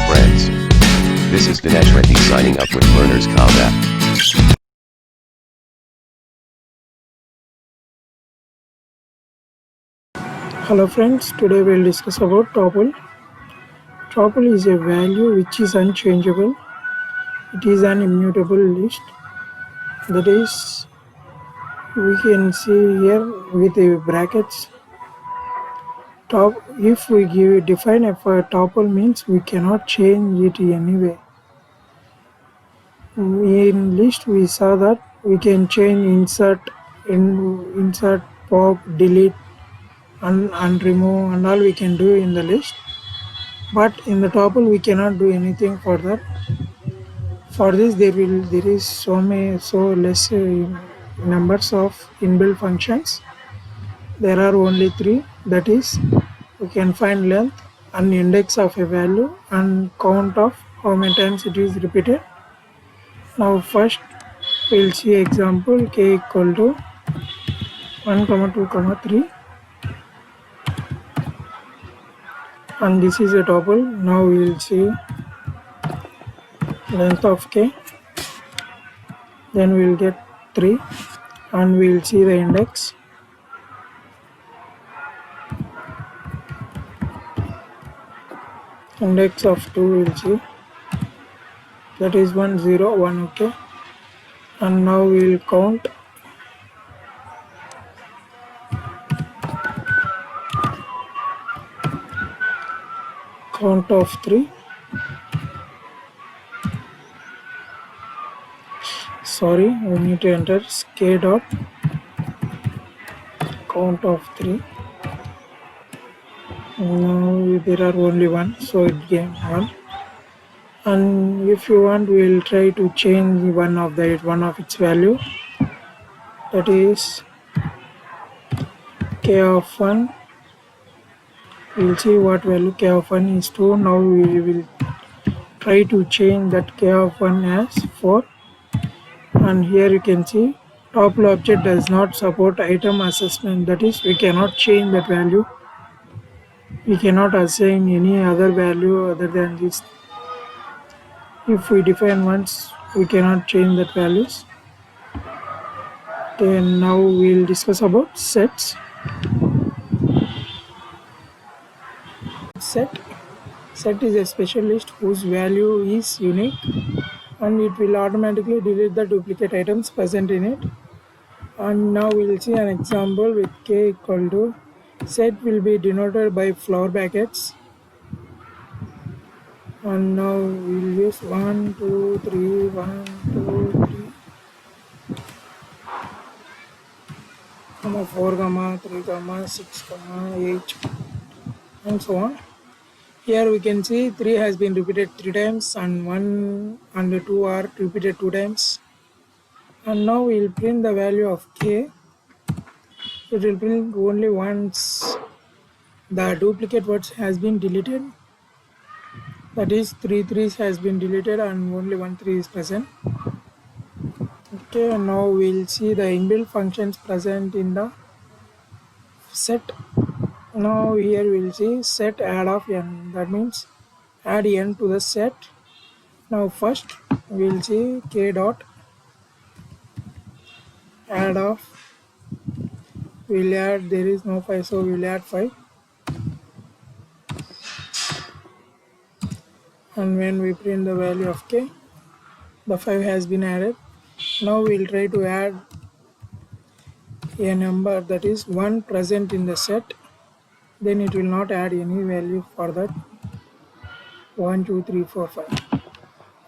friends. This is Dinesh Reddy signing up with Learners Combat. Hello friends, today we'll discuss about tuple. Tuple is a value which is unchangeable. It is an immutable list. That is, we can see here with the brackets. If we define a tuple means we cannot change it anyway. In list we saw that we can change insert, pop, delete, and remove, and all we can do in the list. But in the tuple we cannot do anything for that. For this there is so less numbers of inbuilt functions. There are only three, that is, we can find length and index of a value and count of how many times it is repeated. Now first we'll see example k equal to 1, 2, 3, and this is a tuple. Now we will see length of k, then we will get 3, and we will see the index. Index of 2 we will see, that is 1, 0, 1. Okay, and now we will count of 3. Sorry, we need to enter k dot count of 3. Now there are only 1, so it gave 1. And if you want, we will try to change one of its value, that is k of 1. We will see what value k of 1 is 2. Now we will try to change that k of 1 as 4. And here you can see tuple object does not support item assessment, that is, we cannot change that value. We cannot assign any other value other than this. If we define once, we cannot change that values. Then now we will discuss about sets. Set is a special list whose value is unique, and it will automatically delete the duplicate items present in it. And now we will see an example with k equal to, set will be denoted by flower brackets. And now we will use 1, 2, 3, 1, 2, 3, comma 4, comma 3, comma 6, comma 8, and so on. Here we can see 3 has been repeated 3 times, and 1 and 2 are repeated 2 times. And now we will print the value of k. It will print only once the duplicate words has been deleted, that is 3 3s has been deleted and only 1 3 is present. Okay, and now we will see the inbuilt functions present in the set. Now here we will see set add of n, that means add n to the set. Now first we will see k dot add of, we will add, there is no 5, so we will add 5. And when we print the value of k, the 5 has been added. Now we will try to add a number, that is 1 present in the set. Then it will not add any value for that. 1 2 3 4 5.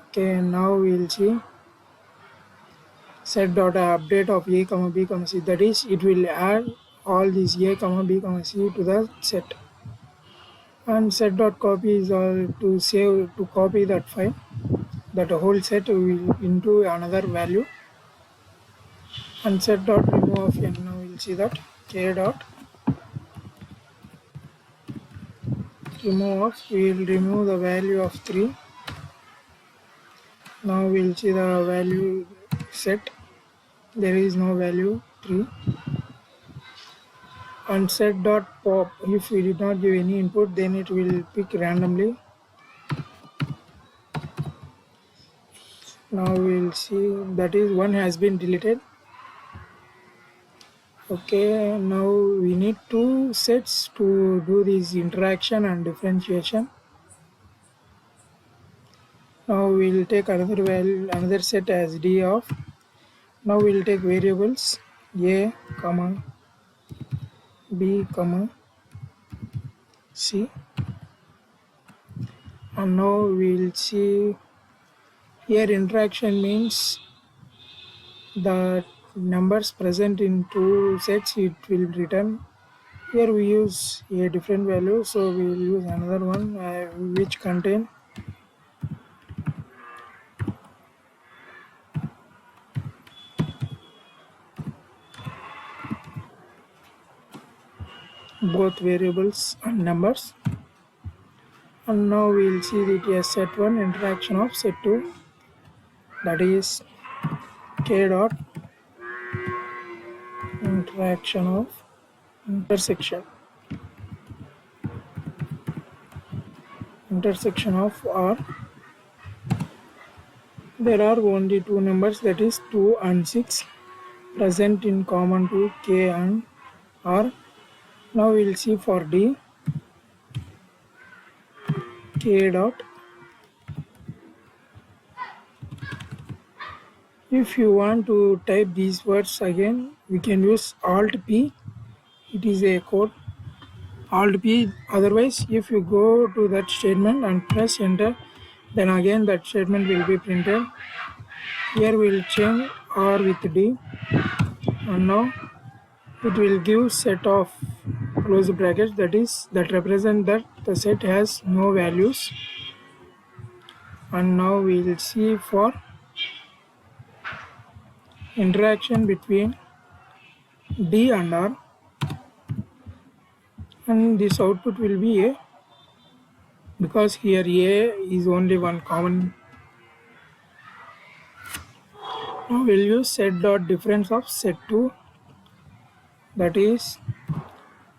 Okay, and now we will see set dot update of a comma b comma c, that is, it will add all these a comma b comma c to the set. And set dot copy is all to copy that file, that whole set will into another value. And set dot remove of n, now we will see that k dot remove of, we will remove the value of 3. Now we will see the value set, there is no value 3. And set dot pop, if we did not give any input, then it will pick randomly. Now we'll see that is one has been deleted. Okay, now we need two sets to do this interaction and differentiation. Now we'll take another value, another set as d of. Now we'll take variables a, comma b, comma c, and now we'll see here interaction means the numbers present in two sets it will return. Here we use a different value, so we will use another one which contain both variables and numbers. And now we will see that a set 1 interaction of set 2, that is k dot interaction of intersection of r. There are only two numbers, that is 2 and 6 present in common to k and r. Now we will see for d k dot. If you want to type these words again, we can use Alt P. It is a code Alt P. Otherwise, if you go to that statement and press enter, then again that statement will be printed. Here we will change R with D, and now it will give set of close brackets, that represent that the set has no values. And now we will see for interaction between D and R, and this output will be A, because here A is only one common. Now we'll use set dot difference of set 2, that is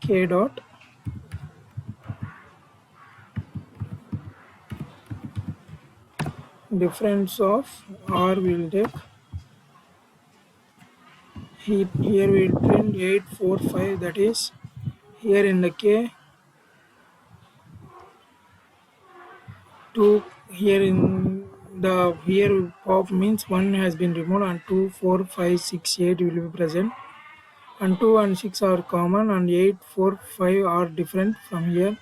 k dot difference of R. Will take here we will print 845, that is here in the k 2, here in the here pop means 1 has been removed and 2 4 5 6 8 will be present, and 2 and 6 are common and 8 4 5 are different from here,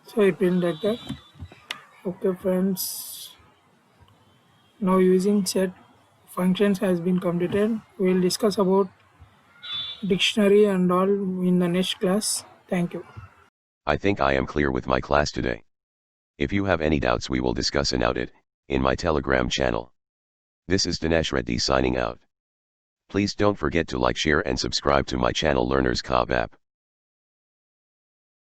so I print like that. Okay friends, now using set functions has been completed. We will discuss about dictionary and all in the next class. Thank you. I think I am clear with my class today. If you have any doubts we will discuss about it in my Telegram channel. This is Dinesh Reddy signing out. Please don't forget to like, share and subscribe to my channel Learners Cob app.